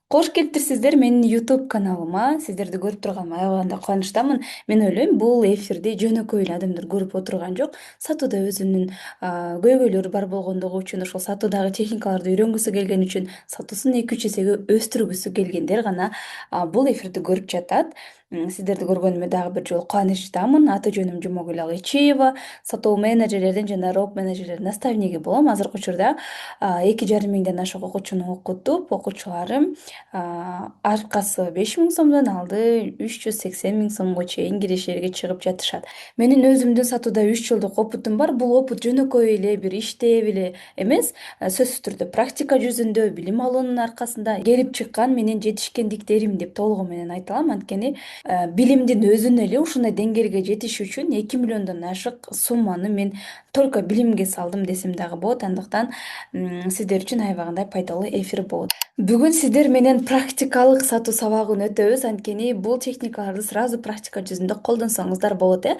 Кош келиптирсиздер менин YouTube каналыма. Сиздерди көрүп турганыма аябаганда кубанычтамын. Мен ойлойм, бул эфирди жөнөкөй эле адамдар көрүп отурган жок. Сатууда өзүнүн көйгөйлөрү бар болгондугу үчүн, ошол сатуудагы техникаларды үйрөнгүсү келген үчүн, сатуусун 2-3 эсеге өстүргүсү келгендер гана бул эфирди көрүп жатат. Сиздерди көргөнүмө дагы бир жолу кубанычтамын. Аты жөнүм Жумагүл Агычиева. Сатуу менеджерлердин жана роп менеджерлердин наставниги болом. Азыркы учурда 2,5 миңден ашык окуучуну окутуп, окуучуларым аркасы 5 000 сомдон алды 380 000 сомго чейин кирешерге чыгып жатышат. Менин өзүмдүн сатууда 3 жылдык опытым бар. Бул опыт жөнөкөй эле бир иштеп эле эмес, сөзсүз түрдө практика жүзүндө билим алуунун аркасында келип чыккан менин жетишкендиктерим деп толугу менен айта алам. Анткени билимдин өзүнө эле ушундай деңгээлге жетиш үчүн 2 миллиондон ашык сумманы мен только билимге салдым десем дагы болот. Андыктан сиздер үчүн аябагандай пайдалуу эфир болот. Бүгүн сиздер менен практикалык сатуу сабагын өтөбүз. Анткени бул техникаларды сразу практика жүзүндө колдонсоңуздар болот.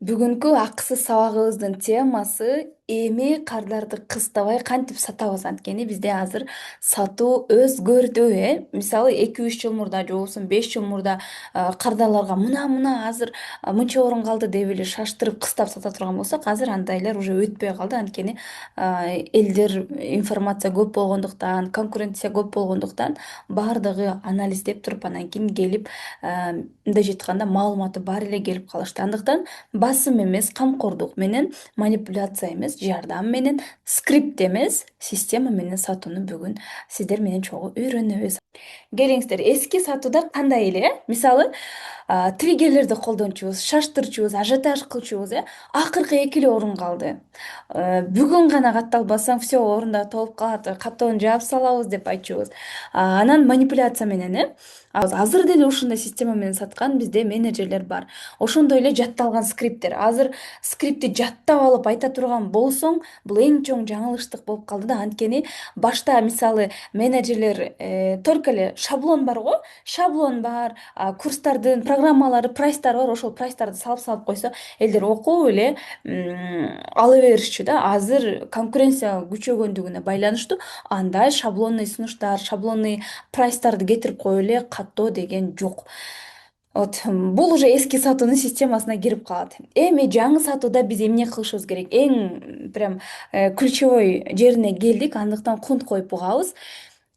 Бүгүнкү акысыз сабагыбыздын темасы эми кардарды кыстабай кантип сатабыз. Анткени бизде азыр сатуу өзгөрдү. Мисалы 2-3 жыл мурда же болбосо 5 жыл мурда кардарларга мына азыр мынча орун калды деп эле шаштырып кыстап сата турган болсок, азыр андайлар уже өтпөй калды. Анткени элдер информация көп болгондуктан, конкуренция көп болгондуктан баардыгы анализдеп туруп анан кийин келип, мындайча айтканда маалыматы бар эле келип калышты. Андыктан басым эмес, камкордук менен, манипуляция эмес, жардам менен, скрипт эмес, система менен сатууну бүгүн сиздер менен чогуу үйрөнөбүз. Келиңиздер, эски сатууда кандай эле? Мисалы, триггерлерди колдончубуз, шаштырчубуз, ажиотаж кылчубуз. Акыркы 2 эле орун калды. Бүгүн гана катталбасаң, все орунда толуп калат, каттоonu жаап салабыз деп айтчубуз. Анан манипуляция менен, азыр деле ушундай система менен саткан бизде менеджерлер бар. Ошондой эле жатталган скрипттер. Азыр скриптти жаттап алып айта турган болсоң, бул эң чоң жаңылыштык болуп калды да. Анткени башта мисалы менеджерлер только эле шаблон бар го, шаблон бар, курстардын программалары, прайстары бар. Ошол прайстарды салып койсо, элдер окуп эле ала беришчү да. Азыр конкуренция күчөгөндүгүнө байланыштуу андай шаблонный сунуштар, шаблонный прайстарды кетирип коюп эле каттоо деген жок. Вот бул уже эски сатуунун системасына кирип калат. Эми жаңы сатууда биз эмне кылышыбыз керек? Эң прям ключевой жерине келдик. Андыктан кунт коюп бугабыз.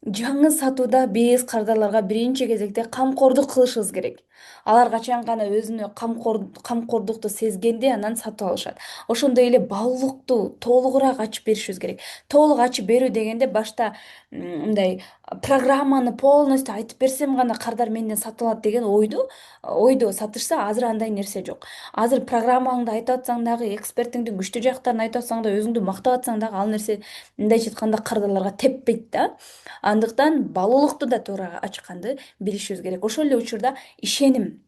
Жаңы сатууда биз кардарларга биринчи кезекте камкордук кылышыбыз керек. Алар качан гана өзүнө камкордукту сезгенде анан сатып алышат. Ошондой эле баалуулукту толугураак ачып беришибиз керек. Толук ачып берүү дегенде башта мындай программаны полностью айтып берсем гана кардар менден сатып алат деген ойдо сатышса, азыр андай нерсе жок. Азыр программаңды айтып атсаң дагы, экспертиңдин күчтүү жактарын айтып атсаң да, өзүңдү мактап атсаң дагы ал нерсе мындайча айтканда кардарларга теппейт да. Андыктан баалуулукту да туура ачканды билишибиз керек. Ошол эле учурда ишеним.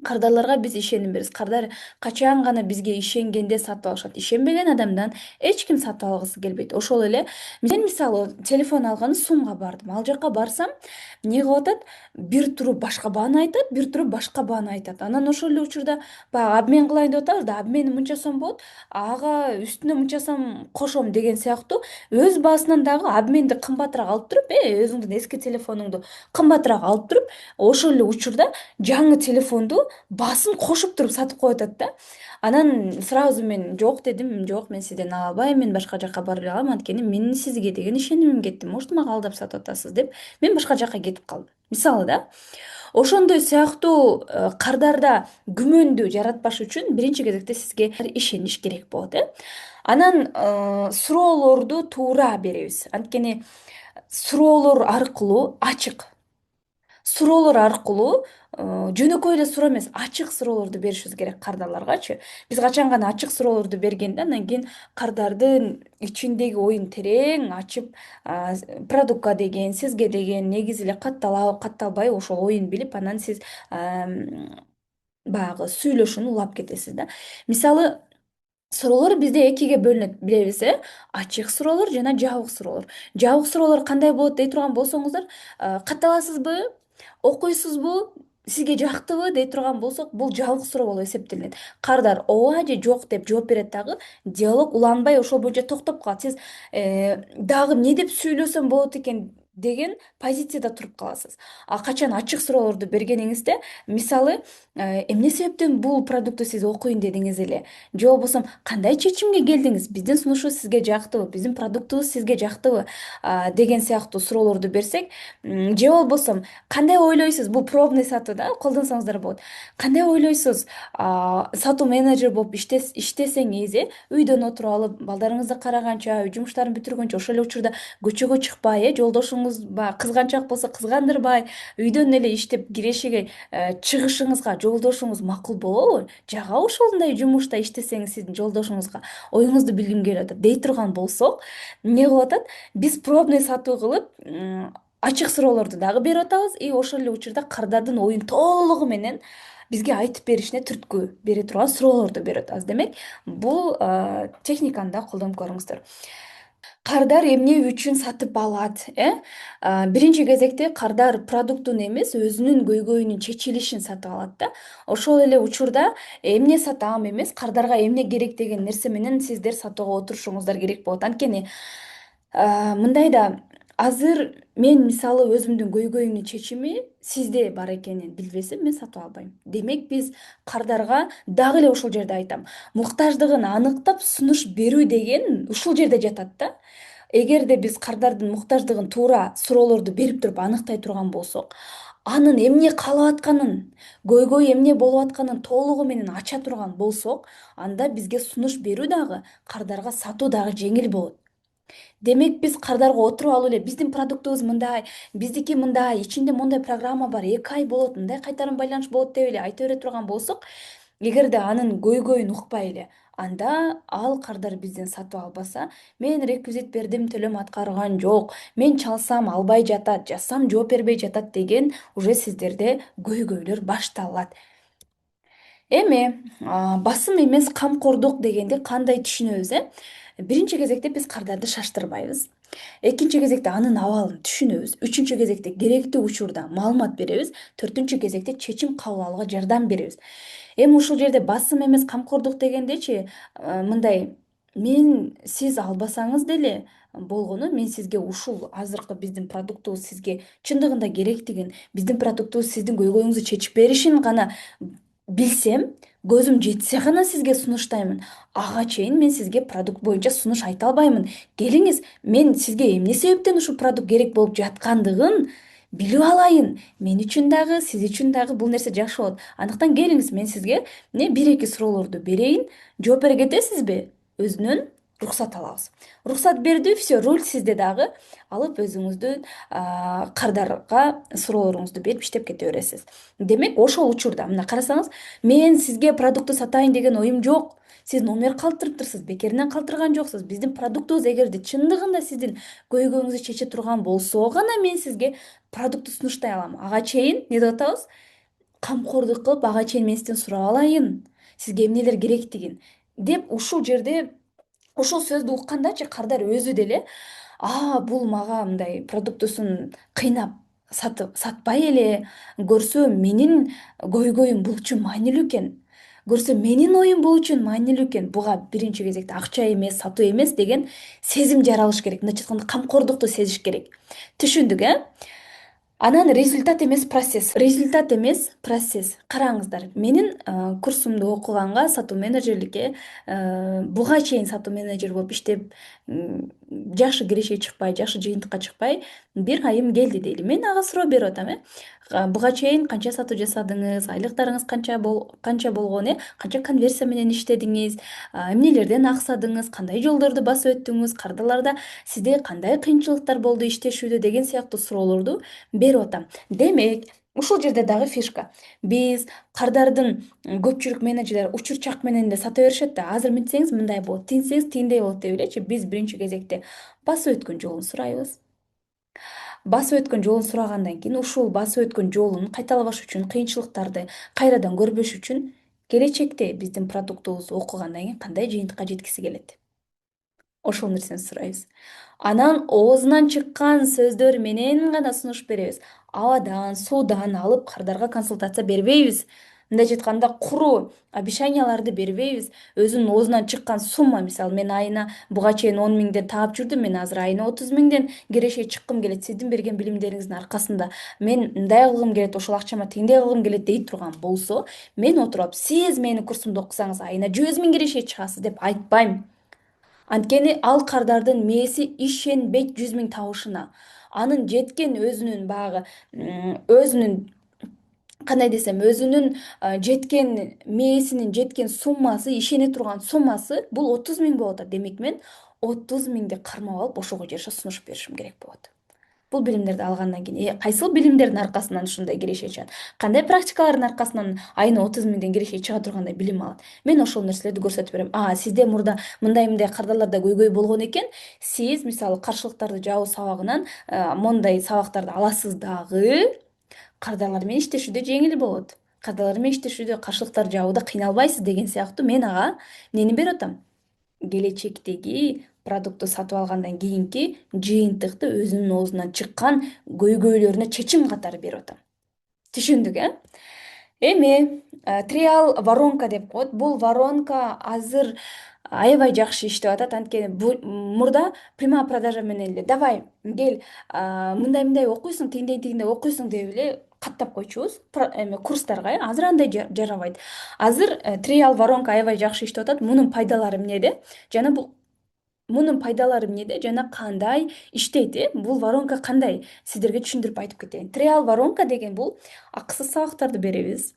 Кардарларга биз ишеним беребиз. Кардар качан гана бизге ишенгенде сатып алышат. Ишенбеген адамдан эч ким сатып алгысы келбейт. Ошол эле мен мисалы телефон алганы Сумга бардым. Ал жака барсам, эмне кылып атат? Бир туруп башка бааны айтат, бир туруп башка бааны айтат. Анан ошол эле учурда баягы обмен кылайын деп атабыз да, обмени мынча сом болот, ага үстүнө мынча сом кошом деген сыяктуу өз баасынан дагы обменди кымбатыраак алып туруп, өзүңдүн эски телефонуңду кымбатыраак алып туруп, ошол эле учурда жаңы телефонду баасын кошуп туруп сатып коюп атат да. Анан сразу мен жок дедим, жок мен сизден ала албайм, мен башка жака барып эле алам, анткени менин сизге деген ишенимим кетти. Может, мага алдап сатып атасыз деп мен башка жака кетип калдым. Мисалы да. Ошондой сыяктуу кардарда күмөндү жаратпаш үчүн биринчи кезекте сизге ишенич керек болот. Анан суроолорду туура беребиз. Анткени суроолор аркылуу ачык, суроолор аркылуу жөнөкөй эле суроо эмес, ачык суроолорду беришибиз керек кардарларгачы. Биз качан гана ачык суроолорду бергенде, андан кийин кардардын ичиндеги оюн терең ачып, продуктка деген, сизге деген негизи эле катталабы, катталбайбы ошол оюн билип, анан сиз баягы сүйлөшүүнү улап кетесиз да. Мисалы, суроолор бизде экиге бөлүнөт, билебиз. Ачык суроолор жана жабык суроолор. Жабык суроолор кандай болот дей турган болсоңуздар, катталасызбы, окуйсузбу, сизге жактыбы дей турган болсок, бул жабык суроо болуп эсептелинет. Кардар ооба же жок деп жооп берет дагы, диалог уланбай ошол боюнча токтоп калат. Сиз дагы эмне деп сүйлөсөм болот экен деген позицияда туруп каласыз. А качан ачык суроолорду бергениңизде, мисалы, эмне себептен бул продуктты сиз окуйм дедиңиз эле, же болбосо кандай чечимге келдиңиз, биздин сунушубуз сизге жактыбы, биздин продуктубуз сизге жактыбы, деген сыяктуу суроолорду берсек, же болбосо кандай ойлойсуз, бул пробный сатуу да, колдонсоңуздар болот. Кандай ойлойсуз, сатуу менеджер болуп иштесеңиз, үйдөн отуруп алып, балдарыңызды караганча, үй жумуштарын бүтүргөнчө ошол эле учурда көчөгө чыкпай, жолдошуңуз баягы кызганчаак болсо кызгандырбай, үйдөн эле иштеп кирешиге чыгышыңызга жолдошуңуз макул болобу? Жагабы ушундай жумушта иштесеңиз сиздин жолдошуңузга? Оюңузду билгим келип атат дей турган болсок, эмне кылып атат? Биз пробный сатуу кылып, ачык суроолорду дагы берип атабыз, и ошол эле учурда кардардын оюн толугу менен бизге айтып беришине түрткү бере турган суроолорду берип атабыз. Демек, бул техниканы да колдонуп көрүңүздөр. Кардар эмне үчүн сатып алат, биринчи кезекте кардар продуктун эмес, өзүнүн көйгөйүнүн чечилишин сатып алат да. Ошол эле учурда эмне сатам эмес, кардарга эмне керек деген нерсе менен сиздер сатууга отурушуңуздар керек болот. Анткени мындай да, азыр мен мисалы өзүмдүн көйгөйүмдүн чечими сизде бар экенин билбесем, мен сатып албайм. Демек, биз кардарга дагы эле ушул жерде айтам, муктаждыгын аныктап сунуш берүү деген ушул жерде жатат да. Эгерде биз кардардын муктаждыгын туура суроолорду берип туруп аныктай турган болсок, анын эмне каалап атканын, көйгөйү эмне болуп атканын толугу менен ача турган болсок, анда бизге сунуш берүү дагы, кардарга сатуу дагы жеңил болот. Демек, биз кардарга отуруп алып эле биздин продуктубуз мындай, биздики мындай, ичинде мондай программа бар, 2 ай болот, мындай кайтарым байланыш болот деп эле айта бере турган болсок, эгерде анын көйгөйүн укпай эле, анда ал кардар бизден сатып албаса, мен реквизит бердим, төлөм аткарган жок, мен чалсам албай жатат, жазсам жооп бербей жатат деген уже сиздерде көйгөйлөр башталат. Эми, басым эмес камкордук дегенди кандай түшүнөбүз, Биринчи кезекте биз кардарды шаштырбайбыз. Экинчи кезекте анын абалын түшүнөбүз. Үчүнчү кезекте керектүү учурда маалымат беребиз. Төртүнчү кезекте чечим кабыл алууга жардам беребиз. Эми ушул жерде басым эмес камкордук дегендечи, мындай, мен сиз албасаңыз деле болгону, мен сизге ушул азыркы биздин продуктубуз сизге чындыгында керектигин, биздин продуктубуз сиздин көйгөйүңүздү чечип беришин гана билсем, көзүм жетсе гана сизге сунуштаймын. Ага чейин мен сизге продукт боюнча сунуш айта албаймын. Келиңиз, мен сизге эмне себептен ушул продукт керек болуп жаткандыгын билип алайын. Мен үчүн дагы, сиз үчүн дагы бул нерсе жакшы болот. Андыктан келиңиз, мен сизге бир-эки суроолорду берейин. Жооп бере кетесизби? Өзүнөн уруксат алабыз. Уруксат берди, все, руль сизде дагы. Алып өзүңүздүн кардарга суроолоруңузду берип иштеп кете бересиз. Демек, ошол учурда мына карасаңыз, мен сизге продуктты сатайын деген оюм жок. Сиз номер калтырыптырсыз, бекеринен калтырган жоксуз. Биздин продуктубуз эгерде чындыгында сиздин көйгөйүңүздү чече турган болсо гана мен сизге продуктты сунуштай алам. Ага чейин эмне деп атабыз? Камкордук кылып, ага чейин мен сизден сурап алайын, сизге эмнелер керектигин деп, ушул жерде ушул сөздү уккандачы кардар өзү деле, бул мага мындай продуктусун кыйнап сатпай эле, көрсө менин көйгөйүм бул үчүн маанилүү экен. Көрсө менин оюм бул үчүн маанилүү экен. Буга биринчи кезекте акча эмес, сатуу эмес деген сезим жаралыш керек. Мындайча айтканда, камкордукту сезиш керек. Түшүндүк, Анан результат эмес процесс. Результат эмес процесс. Караңыздар, менин курсумду окуганга, сатуу менеджерликке, буга чейин сатуу менеджер болуп иштеп, жакшы кирешиге чыкпай, жакшы жыйынтыкка чыкпай, бир айым келди дейли. Мен ага суроо берип атам, буга чейин канча сатуу жасадыңыз, айлыктарыңыз канча болгон, канча конверсия менен иштедиңиз, эмнелерден аксадыңыз, кандай жолдорду басып өттүңүз, кардаларда сизде кандай кыйынчылыктар болду иштешүүдө деген сыяктуу суроолорду берип атам. Демек, ушул жерде дагы фишка. Биз кардардын көпчүлүк менеджерлер учурчак менен эле сата беришет да. Азыр мынтсеңиз мындай болот, тинтсеңиз тиндей болот деп элечи. Биз биринчи кезекте басып өткөн жолун сурайбыз. Басып өткөн жолун сурагандан кийин, ушул басып өткөн жолун кайталабаш үчүн, кыйынчылыктарды кайрадан көрбөш үчүн келечекте биздин продуктубузду окугандан кийин кандай жыйынтыкка жеткиси келет? Ошол нерсени сурайбыз. Анан оозунан чыккан сөздөр менен гана сунуш беребиз. Абадан, суудан алып кардарга консультация бербейбиз. мындайча айтканда куруу обещанияларды бербейбиз. Өзүнүн оозунан чыккан сумма, мисалы мен айына буга чейин 10.000ден таап жүрдүм, мен азыр айына 30.000ден киреши чыккым келет сиздин берген билимдериңиздин аркасында, мен мындай кылгым келет, ошол акчама тиңдей кылгым келет дей турган болсо, мен отуруп сиз менин курсумду окусаңыз айына 100.000 киреши чыгасыз деп айтпайм. Анткени ал кардардын мээси ишенбейт 100.000 табышына. Анын жеткен өзүнүн баягы өзүнүн кандай десем, өзүнүн жеткен мээсинин жеткен суммасы, ишене турган суммасы бул 30.000 болот. Демек мен 30.000ди кармап алып ошого жараша сунуш беришим керек болот. Бул билимдерди алгандан кийин кайсыл билимдердин аркасынан ушундай киреше чыгат, кандай практикалардын аркасынан айына 30.000ден киреше чыга тургандай билим алат. Мен ошол нерселерди көрсөтүп берем. Сизде мурда мындай кардарларда көйгөй болгон экен, сиз мисалы каршылыктарды жабуу сабагынан мондай сабактарды аласыз дагы, кардарлар менен иштешүүдө жеңил болот. Кардарлар менен иштешүүдө, каршылыктарды жабууда кыйналбайсыз деген сыяктуу мен ага эмнени берип атам? Келечектеги продуктты сатып алгандан кийинки жыйынтыкты өзүнүн оозунан чыккан көйгөйлөрүнө чечим катары берип атам. Түшүндүк, Эми триал воронка деп коет. Бул воронка азыр аябай жакшы иштеп атат. Анткени мурда прямая продажа менен эле давай кел, мындай окуйсуң, тигиндей окуйсуң деп эле каттап койчубуз курстарга. Азыр андай жарабайт. Азыр триал воронка аябай жакшы иштеп атат. Мунун пайдалары эмнеде? Мунун пайдалары эмнеде жана кандай иштейт? Бул воронка кандай? Сиздерге түшүндүрүп айтып кетейин. Триал воронка деген бул акысыз сабактарды беребиз.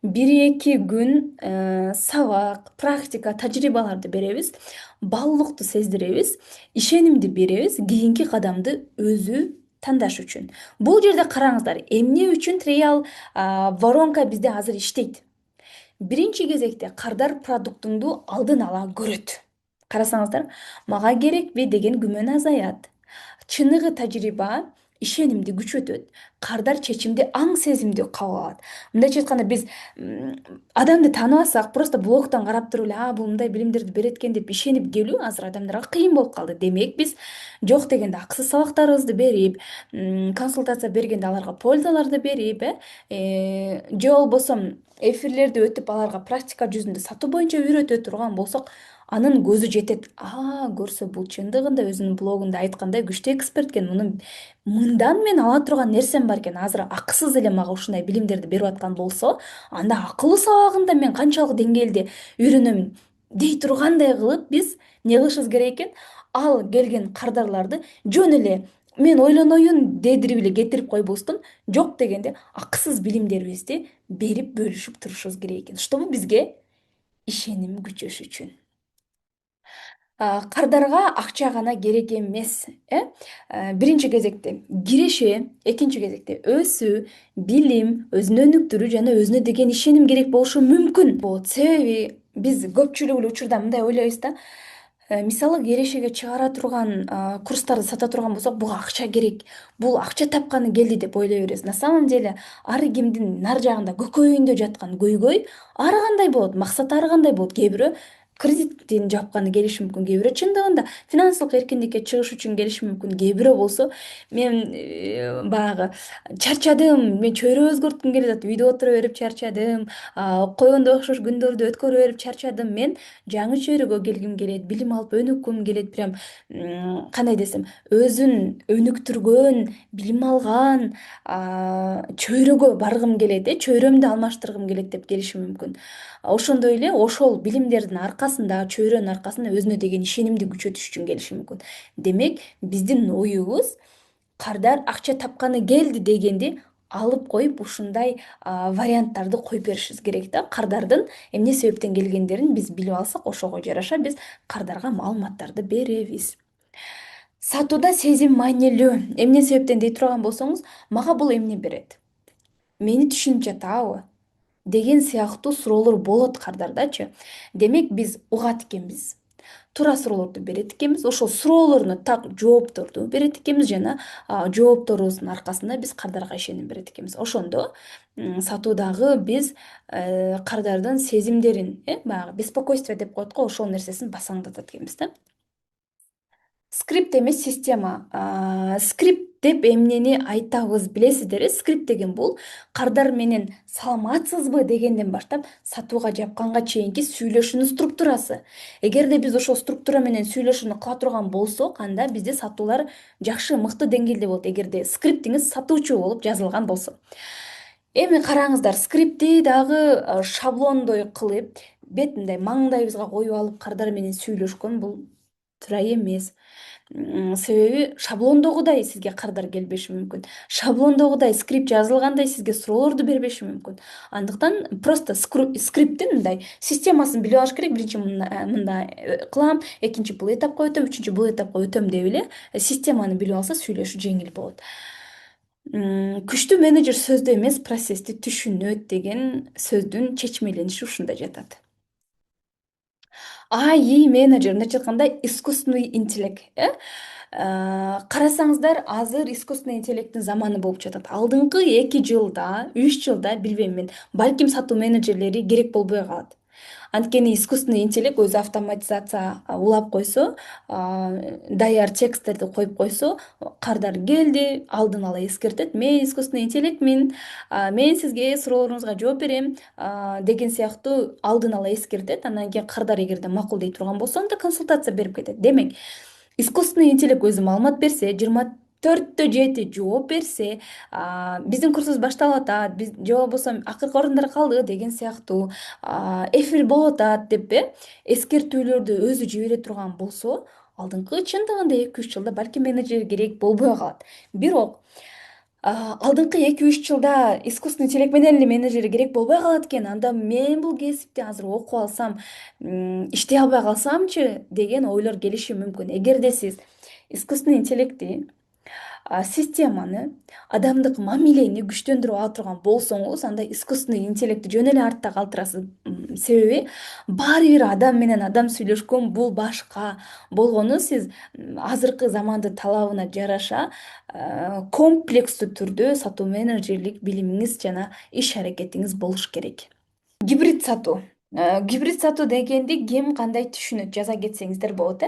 1-2 күн сабак, практика, тажрыйбаларды беребиз. Баалуулукту сездиребиз, ишенимди беребиз кийинки кадамды өзү тандаш үчүн. Бул жерде караңыздар, эмне үчүн триал воронка бизде азыр иштейт? Биринчи кезекте кардар продуктуңду алдын ала көрөт. Карасаңыздар, мага керекпи деген күмөн азаят. Чыныгы тажрыйба ишенимди күчөтөт. Кардар чечимди аң сезимдүү кабыл алат. Мындайча айтканда биз адамды тааныбасак, просто блогтон карап туруп эле, бул мындай билимдерди берет экен деп ишенип келүү азыр адамдарга кыйын болуп калды. Демек биз жок дегенде акысыз сабактарыбызды берип, консультация бергенде аларга пользаларды берип, же болбосо эфирлерди өтүп аларга практика жүзүндө сатуу боюнча үйрөтө турган болсок, анын көзү жетет. Көрсө бул чындыгында өзүнүн блогунда айткандай күчтүү эксперт экен. Мындан мен ала турган нерсем бар экен. Азыр акысыз эле мага ушундай билимдерди берип аткан болсо, анда акылуу сабагында мен канчалык деңгээлде үйрөнөм дей тургандай кылып биз эмне кылышыбыз керек экен? Ал келген кардарларды жөн эле мен ойлоноюн дедирип эле кетирип койбостон, жок дегенде акысыз билимдерибизди берип бөлүшүп турушубуз керек экен. Чтобы бизге ишеним күчөш үчүн. Кардарга акча гана керек эмес, биринчи кезекте киреше, экинчи кезекте өсүү, билим, өзүн өнүктүрүү жана өзүнө деген ишеним керек болушу мүмкүн. Себеби биз көпчүлүк эле учурда мындай ойлойбуз да, мисалы кирешеге чыгара турган курстарды сата турган болсок, буга акча керек, бул акча тапканы келди деп ойлой беребиз. На самом деле ар кимдин нар жагында көкөйүндө жаткан көйгөй ар кандай болот, максаты ар кандай болот. Кээ бирөө кредиттин жапканы келиши мүмкүн, кээ бирөө чындыгында финансылык эркиндикке чыгыш үчүн келиши мүмкүн, кээ бирөө болсо мен баягы чарчадым, мен чөйрө өзгөрткүм келип атат, үйдө отура берип чарчадым, койгондой окшош күндөрдү өткөрө берип чарчадым, мен жаңы чөйрөгө келгим келет, билим алып өнүккүм келет, прям кандай десем, өзүн өнүктүргөн, билим алган чөйрөгө баргым келет, чөйрөмдү алмаштыргым келет деп келиши мүмкүн. Ошондой эле ошол билимдердин аркасында, чөйрөнүн аркасында өзүнө деген ишенимди күчөтүш үчүн келиши мүмкүн. Демек, биздин оюбуз кардар акча тапканы келди дегенди алып коюп, ушундай варианттарды коюп беришибиз керек да. Кардардын эмне себептен келгендерин биз билип алсак, ошого жараша биз кардарга маалыматтарды беребиз. Сатууда сезим маанилүү. Эмне себептен дей турган болсоңуз, мага бул эмне берет? Мени түшүнүп жатабы? Деген сыяктуу суроолор болот кардардачы. Демек биз угат экенбиз. Туура суроолорду берет экенбиз. Ошол суроолоруна так жоопторду берет экенбиз жана жоопторубуздун аркасында биз кардарга ишеним берет экенбиз. Ошондо сатуудагы биз кардардын сезимдерин, баягы беспокойство деп коет го, ошол нерсесин басаңдатат экенбиз да. Скрипт эмес система. Скрипт деп эмнени айтабыз билесиздерби? Скрипт деген бул кардар менен саламатсызбы дегенден баштап сатууга жапканга чейинки сүйлөшүүнүн структурасы. Эгерде биз ошол структура менен сүйлөшүүнү кыла турган болсок, анда бизде сатуулар жакшы, мыкты деңгээлде болот, эгерде скриптиңиз сатуучу болуп жазылган болсо. Эми караңыздар, скриптти дагы шаблондой кылып, бет мындай маңдайыбызга коюп алып кардар менен сүйлөшкөн бул туура эмес. Себеби шаблондогудай сизге кардар келбеши мүмкүн. Шаблондогудай скрипт жазылгандай сизге суроолорду бербеши мүмкүн. Андыктан просто скрипттин мындай системасын билип алыш керек. Биринчи мында кылам, экинчи бул этапка өтөм, үчүнчү бул этапка өтөм деп эле системаны билип алса сүйлөшүү жеңил болот. Күчтүү менеджер сөздө эмес, процессти түшүнөт деген сөздүн чечмелениши ушунда жатат. АИ менеджер, мындайча айтканда искусственный интеллект. Карасаңыздар, азыр искусственный интеллекттин заманы болуп жатат. Алдыңкы 2 жылда, 3 жылда билбейм мен, балким сатуу менеджерлери керек болбой калат. Анткени искусственный интеллект өзү автоматизация улап койсо, даяр тексттерди коюп койсо, кардар келди, алдын ала эскертет. Мен искусственный интеллектмин, мен сизге суроолоруңузга жооп берем деген сыяктуу алдын ала эскертет. Андан кийин кардар эгерде макулдей турган болсо, анда консультация берип кетет. Демек, искусственный интеллект өзү маалымат берсе, 24/7 жооп берсе, биздин курсубуз башталып атат, же болбосо акыркы орундар калды деген сыяктуу эфир болуп атат деп эскертүүлөрдү өзү жибере турган болсо, алдыңкы чындыгында 2-3 жылда балким менеджер керек болбой калат. Бирок алдыңкы 2-3 жылда искусственный интеллект менен эле менеджер керек болбой калат экен. Анда мен бул кесипти азыр окуп алсам, иштей албай калсамчы деген ойлор келиши мүмкүн. Эгерде сиз искусственный интеллектти, системаны, адамдык мамилени күчтөндүрүп ала турган болсоңуз, анда искусственный интеллектти жөн эле артта калтырасыз. Себеби баары бир адам менен адам сүйлөшкөн бул башка болгону сиз азыркы замандын талабына жараша комплекстүү түрдө сатуу менеджерлик билимиңиз жана иш аракетиңиз болуш керек. Гибрид сатуу. Гибрид сатуу дегенди ким кандай түшүнөт, жаза кетсеңиздер болот.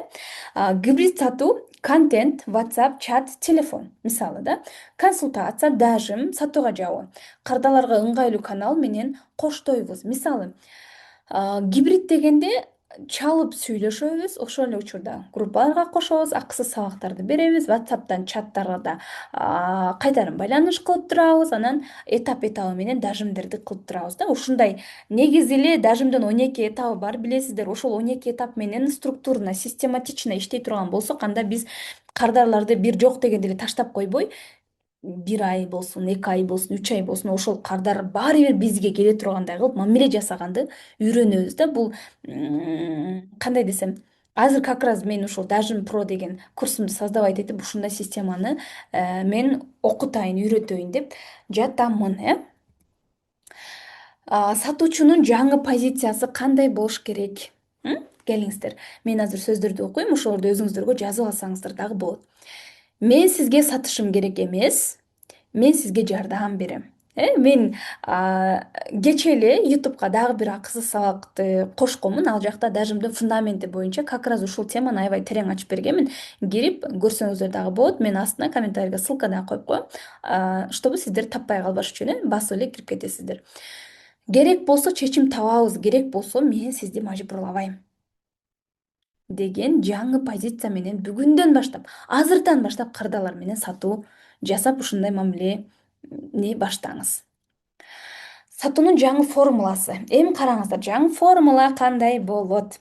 Гибрид сатуу контент, WhatsApp, чат, телефон. Мисалы консультация, дажим, сатууга жабуу. Кардаларга ыңгайлуу канал менен коштойбуз. Мисалы, гибрид дегенде чалып сүйлөшөбүз, ошол эле учурда группаларга кошобуз, акысыз сабактарды беребиз, WhatsApp'тан чаттарда кайтарым байланыш кылып турабыз, анан этап менен дажимдерди кылып турабыз Ушундай негизи эле дажимдин 12 этабы бар, билесиздер. Ошол 12 этап менен структурно, систематично иштей турган болсок, анда биз кардарларды бир жок дегенде эле таштап койбой, 1 ай болсун, 2 ай болсун, 3 ай болсун, ошол кардар баары бир бизге келе тургандай кылып мамиле жасаганды үйрөнөбүз Бул кандай десем, азыр как раз мен ушул Дажим Pro деген курсумду создавать этип, ушундай системаны мен окутайын, үйрөтөйүн деп жатамын. Сатуучунун жаңы позициясы кандай болуш керек? Келиңиздер, мен азыр сөздөрдү окуйм, ошолорду өзүңүздөргө жазып алсаңыздар дагы болот. Мен сизге сатышым керек эмес, мен сизге жардам берем. Мен кечээ эле YouTube'га дагы бир акысыз сабакты кошконмун. Ал жакта дажимдин фундаменти боюнча как раз ушул теманы аябай терең ачып бергенмин. Кирип көрсөңүздөр дагы болот. Мен астына комментарийге ссылка дагы коюп коем, чтобы сиздер таппай калбаш үчүн басып эле кирип кетесиздер. Керек болсо чечим табабыз, керек болсо мен сизди мажбурлабайм деген жаңы позиция менен бүгүндөн баштап, азырдан баштап кардалар менен сатуу жасап, ушундай мамилени баштаңыз. Сатуунун жаңы формуласы. Эми караңыздар, жаңы формула кандай болот?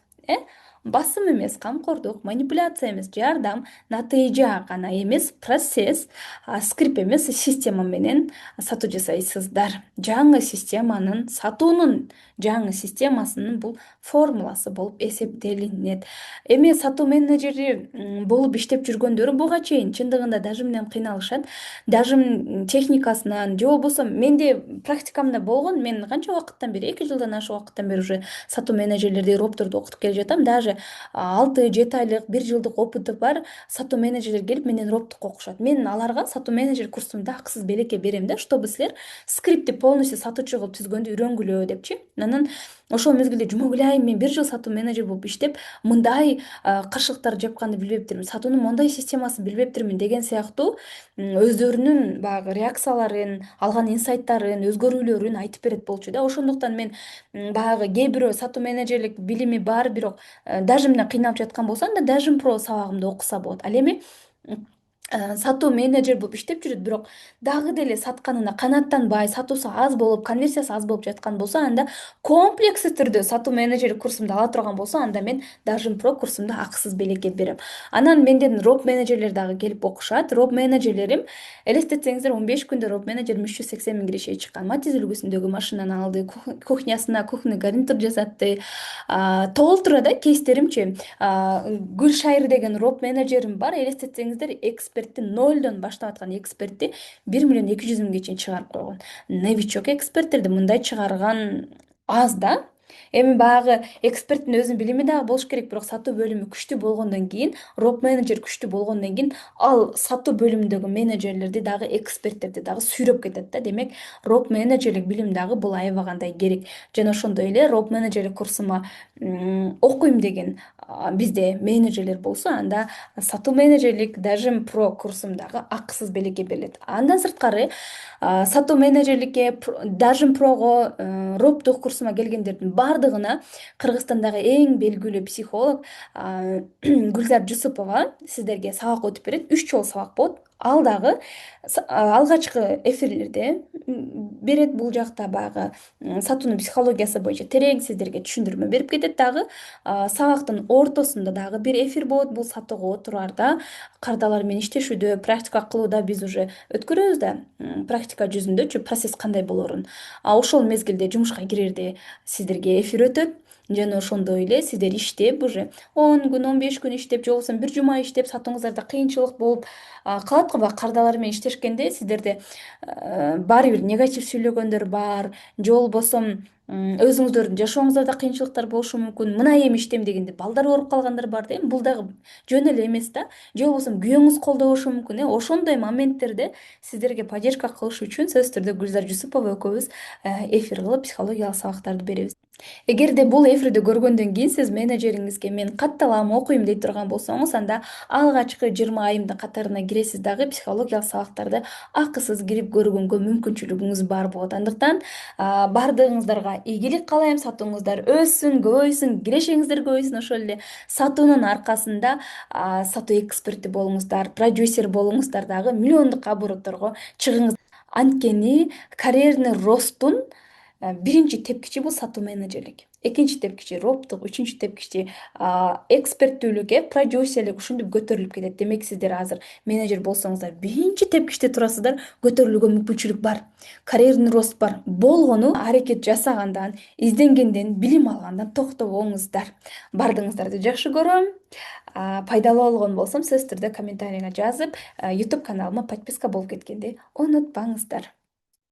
Басым эмес камкордук, манипуляция эмес жардам, натыйжа гана эмес процесс, скрипт эмес система менен сатуу жасайсыздар. Жаңы системанын, сатуунун жаңы системасынын бул формуласы болуп эсептелинет. Эми сатуу менеджери болуп иштеп жүргөндөр буга чейин чындыгында дажим менен кыйналышат. Дажим техникасынан же болбосо менде практикамда болгон, мен канча убакыттан бери, 2 жылдан ашык убакыттан бери уже сатуу менеджерлерди, ропторду окутуп келе жатам. Даже 6-7 айлык, 1 жылдык опыты бар сатуу менеджерлер келип менен роптук окушат. Мен аларга сатуу менеджер курсумда акысыз белекке берем чтобы силер скриптти полностью сатуучу кылып түзгөндү үйрөнгүлө депчи. Анан ошол мезгилде жумагүл айым мен 1 жыл сатуу менеджер болуп иштеп мындай кырсыктар жапканды билбептирмин, сатуунун мондай системасын билбептирмин деген сыяктуу өздөрүнүн баягы реакцияларын, алган инсайттарын, өзгөрүүлөрүн айтып берет болчу да. Ошондуктан мен баягы кээ бирөө сатуу менеджерлик билими бар, бирок даже менен кыйналып жаткан болсо анда даже про сабагымды окуса болот. Ал эми сатуу менеджер болуп иштеп жүрөт, бирок дагы деле сатканына канааттанбай, сатуусу аз болуп, конверсиясы аз болуп жаткан болсо, анда комплекстүү түрдө сатуу менеджерлик курсумду ала турган болсо, анда мен даже про курсумду акысыз белекке берем. Анан менден роп менеджерлер дагы келип окушат. Роп менеджерлерим, элестетсеңиздер, 15 күндө роп менеджерим 380 миң киреше чыккан. Матиз үлгүсүндөгү машинаны алды, кухнясына кухонный гарнитур жасатты. Толтура да кейстеримчи. Гүлшайыр деген роп менеджерим бар. Элестетсеңиздер, экспертти нолдон баштап аткан экспертти 1 миллион 200 миңге чейин чыгарып койгон. Новичок эксперттерди мындай чыгарган аз да. Эми баягы эксперттин өзүнүн билими дагы болуш керек, бирок сатуу бөлүмү күчтүү болгондон кийин, роп менеджер күчтүү болгондон кийин, ал сатуу бөлүмүндөгү менеджерлерди дагы, эксперттерди дагы сүйрөп кетет да. Демек, роп менеджерлик билим дагы бул аябагандай керек. Жана ошондой эле роп менеджерлик курсума окуйм деген бизде менеджерлер болсо, анда сатуу менеджерлик даже про курсум дагы акысыз белекке берилет. Андан сырткары, сатуу менеджерликке даже прого, роптук курсума келгендердин бардыгына Кыргызстандагы эң белгилүү психолог Гүлзар Жусупова сиздерге сабак өтүп берет. 3 жолу сабак болот. Ал дагы алгачкы эфирлерде берет. Бул жакта баягы сатуунун психологиясы боюнча терең сиздерге түшүндүрмө берип кетет. Дагы сабактын ортосунда дагы бир эфир болот. Бул сатууга отураарда, кардалар менен иштешүүдө, практика кылууда биз уже өткөрөбүз да, практика жүзүндөчү процесс кандай болорун. Ошол мезгилде жумушка кирерде сиздерге эфир өтөт. Жана ошондой эле сиздер иштеп уже 10 күн, 15 күн иштеп, же болбосо 1 жума иштеп, сатууңуздарда кыйынчылык болуп калат го. Баягы кардалар менен иштешкенде сиздерде баары бир негатив сүйлөгөндөр бар, же болбосо өзүңүздөрдүн жашооңуздарда кыйынчылыктар болушу мүмкүн. Мына эми иштейм дегенде балдар ооруп калгандар бар да. Эми бул дагы жөн эле эмес да. Же болбосо күйөөңүз колдобошу мүмкүн. Ошондой моменттерде сиздерге поддержка кылыш үчүн сөзсүз түрдө Гүлзар Жусупова экөөбүз эфир кылып психологиялык сабактарды беребиз. Эгерде бул эфирди көргөндөн кийин сиз менеджериңизге мен катталам, окуйм дей турган болсоңуз, анда алгачкы 20 айымдын катарына киресиз, дагы психологиялык сабактарды акысыз кирип көргөнгө мүмкүнчүлүгүңүз бар болот. Андыктан бардыгыңыздарга ийгилик каалайм, сатууңуздар өссүн, көбөйсүн, кирешеңиздер көбөйсүн. Ошол эле сатуунун аркасында сатуу эксперти болуңуздар, продюсер болуңуздар, дагы миллиондук оборотторго чыгыңыз. Анткени карьерный росттун биринчи тепкичи бул сатуу менеджерлик. Экинчи тепкичи роптук, үчүнчү тепкичи эксперттүүлүк, продюсерлик ушинтип көтөрүлүп кетет. Демек, сиздер азыр менеджер болсоңуздар, биринчи тепкичте турасыздар, көтөрүлүүгө мүмкүнчүлүк бар. Карьерный рост бар. Болгону аракет жасагандан, изденгенден, билим алгандан токтобоңуздар. Бардыгыңыздарды жакшы көрөм. Пайдалуу болгон болсом, сөзсүз түрдө комментарийга жазып, YouTube каналыма подписка болуп кеткенди унутпаңыздар.